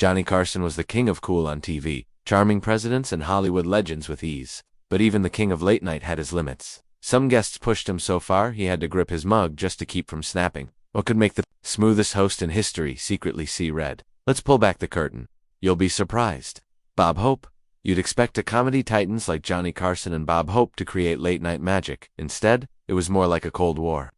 Johnny Carson was the king of cool on TV, charming presidents and Hollywood legends with ease. But even the king of late night had his limits. Some guests pushed him so far he had to grip his mug just to keep from snapping. What could make the smoothest host in history secretly see red? Let's pull back the curtain. You'll be surprised. Bob Hope. You'd expect a comedy titans like Johnny Carson and Bob Hope to create late-night magic. Instead, it was more like a Cold War.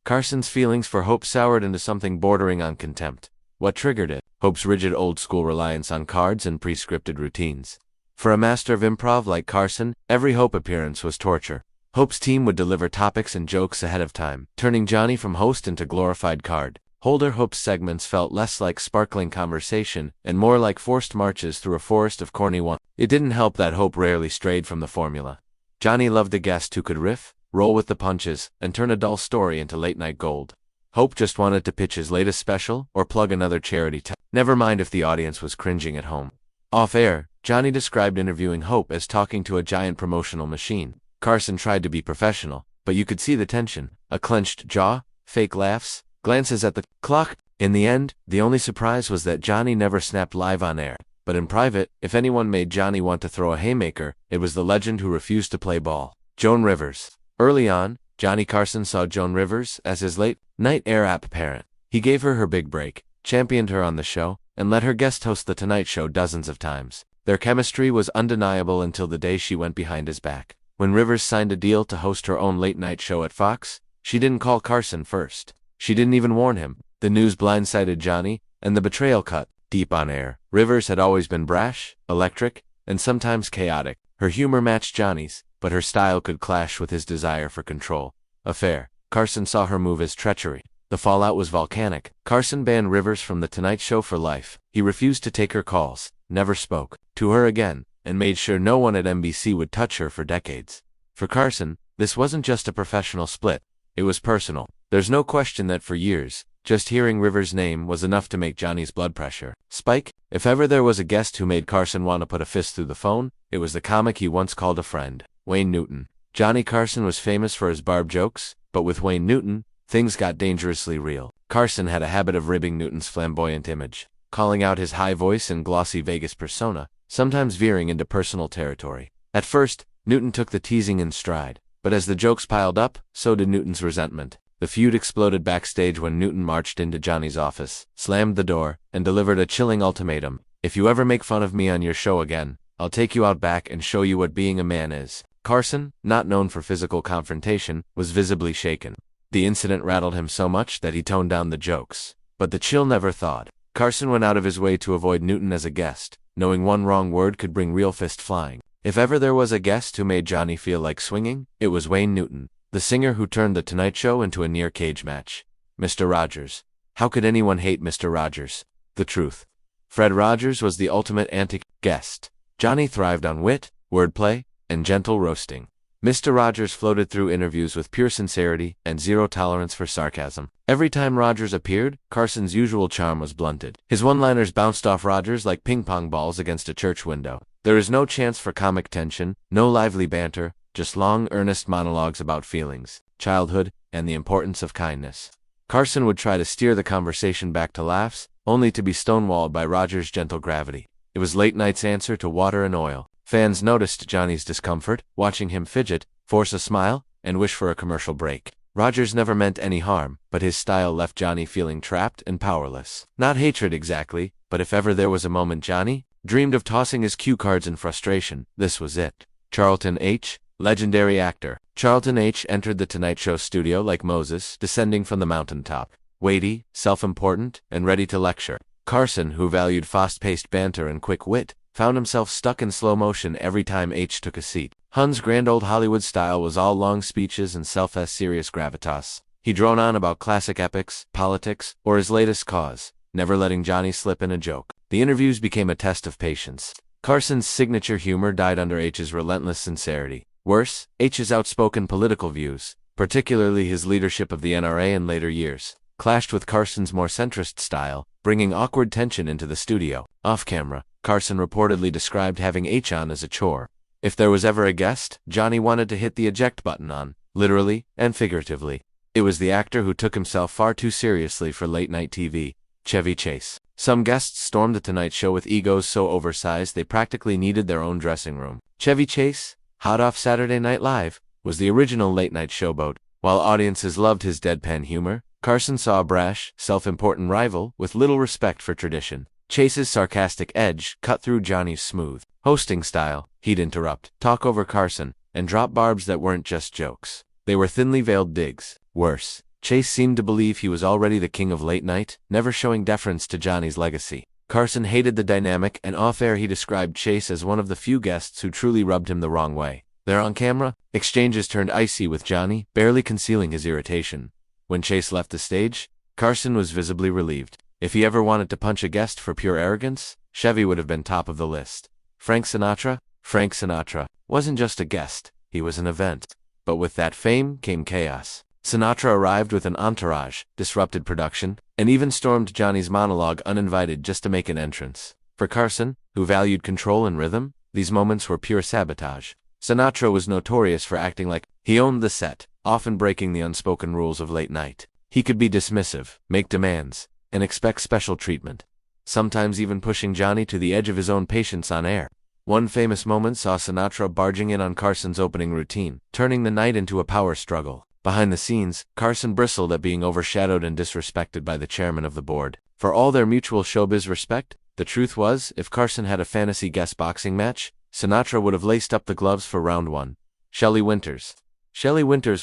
Carson's feelings for Hope soured into something bordering on contempt. What triggered it? Hope's rigid old-school reliance on cards and pre-scripted routines. For a master of improv like Carson, every Hope appearance was torture. Hope's team would deliver topics and jokes ahead of time, turning Johnny from host into glorified card holder. Hope's segments felt less like sparkling conversation and more like forced marches through a forest of corny one. It didn't help that Hope rarely strayed from the formula. Johnny loved a guest who could riff, roll with the punches, and turn a dull story into late-night gold. Hope just wanted to pitch his latest special or plug another charity never mind if the audience was cringing at home. Off-air, Johnny described interviewing Hope as talking to a giant promotional machine. Carson tried to be professional, but you could see the tension, a clenched jaw, fake laughs, glances at the clock. In the end, the only surprise was that Johnny never snapped live on air. But in private, if anyone made Johnny want to throw a haymaker, it was the legend who refused to play ball, Joan Rivers. Early on, Johnny Carson saw Joan Rivers as his late-night air-app parent. He gave her her big break, championed her on the show, and let her guest host The Tonight Show dozens of times. Their chemistry was undeniable until the day she went behind his back. When Rivers signed a deal to host her own late-night show at Fox, she didn't call Carson first. She didn't even warn him. The news blindsided Johnny, and the betrayal cut deep on air. Rivers had always been brash, electric, and sometimes chaotic. Her humor matched Johnny's, but her style could clash with his desire for control. Affair. Carson saw her move as treachery. The fallout was volcanic. Carson banned Rivers from The Tonight Show for life. He refused to take her calls, never spoke to her again, and made sure no one at NBC would touch her for decades. For Carson, this wasn't just a professional split. It was personal. There's no question that for years, just hearing Rivers' name was enough to make Johnny's blood pressure spike. If ever there was a guest who made Carson want to put a fist through the phone, it was the comic he once called a friend, Wayne Newton. Johnny Carson was famous for his barbed jokes, but with Wayne Newton, things got dangerously real. Carson had a habit of ribbing Newton's flamboyant image, calling out his high voice and glossy Vegas persona, sometimes veering into personal territory. At first, Newton took the teasing in stride, but as the jokes piled up, so did Newton's resentment. The feud exploded backstage when Newton marched into Johnny's office, slammed the door, and delivered a chilling ultimatum. If you ever make fun of me on your show again, I'll take you out back and show you what being a man is. Carson, not known for physical confrontation, was visibly shaken. The incident rattled him so much that he toned down the jokes. But the chill never thawed. Carson went out of his way to avoid Newton as a guest, knowing one wrong word could bring real fist flying. If ever there was a guest who made Johnny feel like swinging, it was Wayne Newton, the singer who turned The Tonight Show into a near-cage match. Mr. Rogers. How could anyone hate Mr. Rogers? The truth. Fred Rogers was the ultimate anti-guest. Johnny thrived on wit, wordplay, and gentle roasting. Mr. Rogers floated through interviews with pure sincerity and zero tolerance for sarcasm. Every time Rogers appeared, Carson's usual charm was blunted. His one-liners bounced off Rogers like ping-pong balls against a church window. There is no chance for comic tension, no lively banter, just long, earnest monologues about feelings, childhood, and the importance of kindness. Carson would try to steer the conversation back to laughs, only to be stonewalled by Rogers' gentle gravity. It was late night's answer to water and oil. Fans noticed Johnny's discomfort, watching him fidget, force a smile, and wish for a commercial break. Rogers never meant any harm, but his style left Johnny feeling trapped and powerless. Not hatred exactly, but if ever there was a moment Johnny dreamed of tossing his cue cards in frustration, this was it. Charlton H., legendary actor. Charlton H. entered The Tonight Show studio like Moses descending from the mountaintop. Weighty, self-important, and ready to lecture. Carson, who valued fast-paced banter and quick wit, found himself stuck in slow motion every time H took a seat. Hun's grand old Hollywood style was all long speeches and self-serious gravitas. He droned on about classic epics, politics, or his latest cause, never letting Johnny slip in a joke. The interviews became a test of patience. Carson's signature humor died under H's relentless sincerity. Worse, H's outspoken political views, particularly his leadership of the NRA in later years, clashed with Carson's more centrist style, bringing awkward tension into the studio. Off-camera, Carson reportedly described having H on as a chore. If there was ever a guest, Johnny wanted to hit the eject button on, literally and figuratively. It was the actor who took himself far too seriously for late-night TV, Chevy Chase. Some guests stormed The Tonight Show with egos so oversized they practically needed their own dressing room. Chevy Chase, hot off Saturday Night Live, was the original late-night showboat. While audiences loved his deadpan humor, Carson saw a brash, self-important rival with little respect for tradition. Chase's sarcastic edge cut through Johnny's smooth hosting style. He'd interrupt, talk over Carson, and drop barbs that weren't just jokes. They were thinly veiled digs. Worse, Chase seemed to believe he was already the king of late night, never showing deference to Johnny's legacy. Carson hated the dynamic, and off-air he described Chase as one of the few guests who truly rubbed him the wrong way. There on camera, exchanges turned icy with Johnny, barely concealing his irritation. When Chase left the stage, Carson was visibly relieved. If he ever wanted to punch a guest for pure arrogance, Chevy would have been top of the list. Frank Sinatra wasn't just a guest, he was an event. But with that fame came chaos. Sinatra arrived with an entourage, disrupted production, and even stormed Johnny's monologue uninvited just to make an entrance. For Carson, who valued control and rhythm, these moments were pure sabotage. Sinatra was notorious for acting like he owned the set, often breaking the unspoken rules of late night. He could be dismissive, make demands, and expect special treatment, sometimes even pushing Johnny to the edge of his own patience on air. One famous moment saw Sinatra barging in on Carson's opening routine, turning the night into a power struggle. Behind the scenes, Carson bristled at being overshadowed and disrespected by the chairman of the board. For all their mutual showbiz respect, the truth was, if Carson had a fantasy guest boxing match, Sinatra would have laced up the gloves for round one. Shelley Winters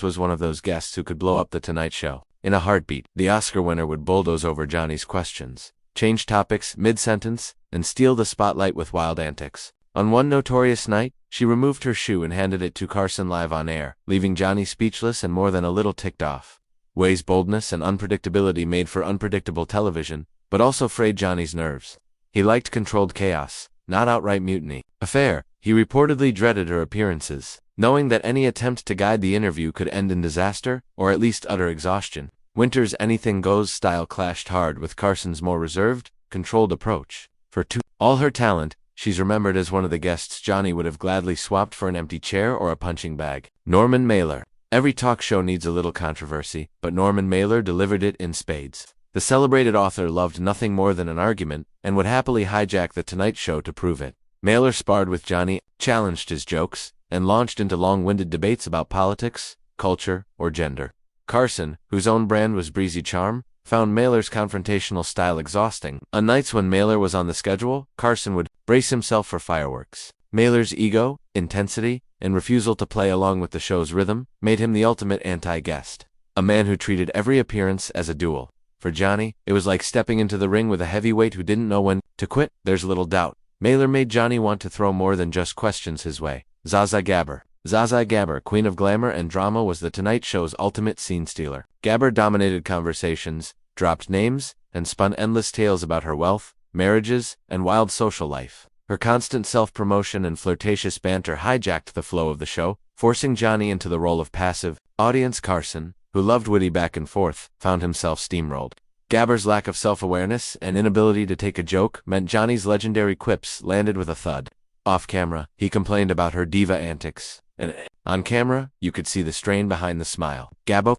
was one of those guests who could blow up The Tonight Show. In a heartbeat, the Oscar winner would bulldoze over Johnny's questions, change topics mid-sentence, and steal the spotlight with wild antics. On one notorious night, she removed her shoe and handed it to Carson live on air, leaving Johnny speechless and more than a little ticked off. Way's boldness and unpredictability made for unpredictable television, but also frayed Johnny's nerves. He liked controlled chaos, not outright mutiny. He reportedly dreaded her appearances, knowing that any attempt to guide the interview could end in disaster, or at least utter exhaustion. Winters' anything-goes style clashed hard with Carson's more reserved, controlled approach. For all her talent, she's remembered as one of the guests Johnny would have gladly swapped for an empty chair or a punching bag. Norman Mailer. Every talk show needs a little controversy, but Norman Mailer delivered it in spades. The celebrated author loved nothing more than an argument, and would happily hijack The Tonight Show to prove it. Mailer sparred with Johnny, challenged his jokes, and launched into long-winded debates about politics, culture, or gender. Carson, whose own brand was breezy charm, found Mailer's confrontational style exhausting. On nights when Mailer was on the schedule, Carson would brace himself for fireworks. Mailer's ego, intensity, and refusal to play along with the show's rhythm made him the ultimate anti-guest. A man who treated every appearance as a duel. For Johnny, it was like stepping into the ring with a heavyweight who didn't know when to quit. There's little doubt Mailer made Johnny want to throw more than just questions his way. Zsa Zsa Gabor, queen of glamour and drama, was The Tonight Show's ultimate scene stealer. Gabor dominated conversations, dropped names, and spun endless tales about her wealth, marriages, and wild social life. Her constant self-promotion and flirtatious banter hijacked the flow of the show, forcing Johnny into the role of passive audience. Carson, who loved witty back and forth, found himself steamrolled. Gabor's lack of self-awareness and inability to take a joke meant Johnny's legendary quips landed with a thud. Off camera, he complained about her diva antics, and on camera, you could see the strain behind the smile. Gabo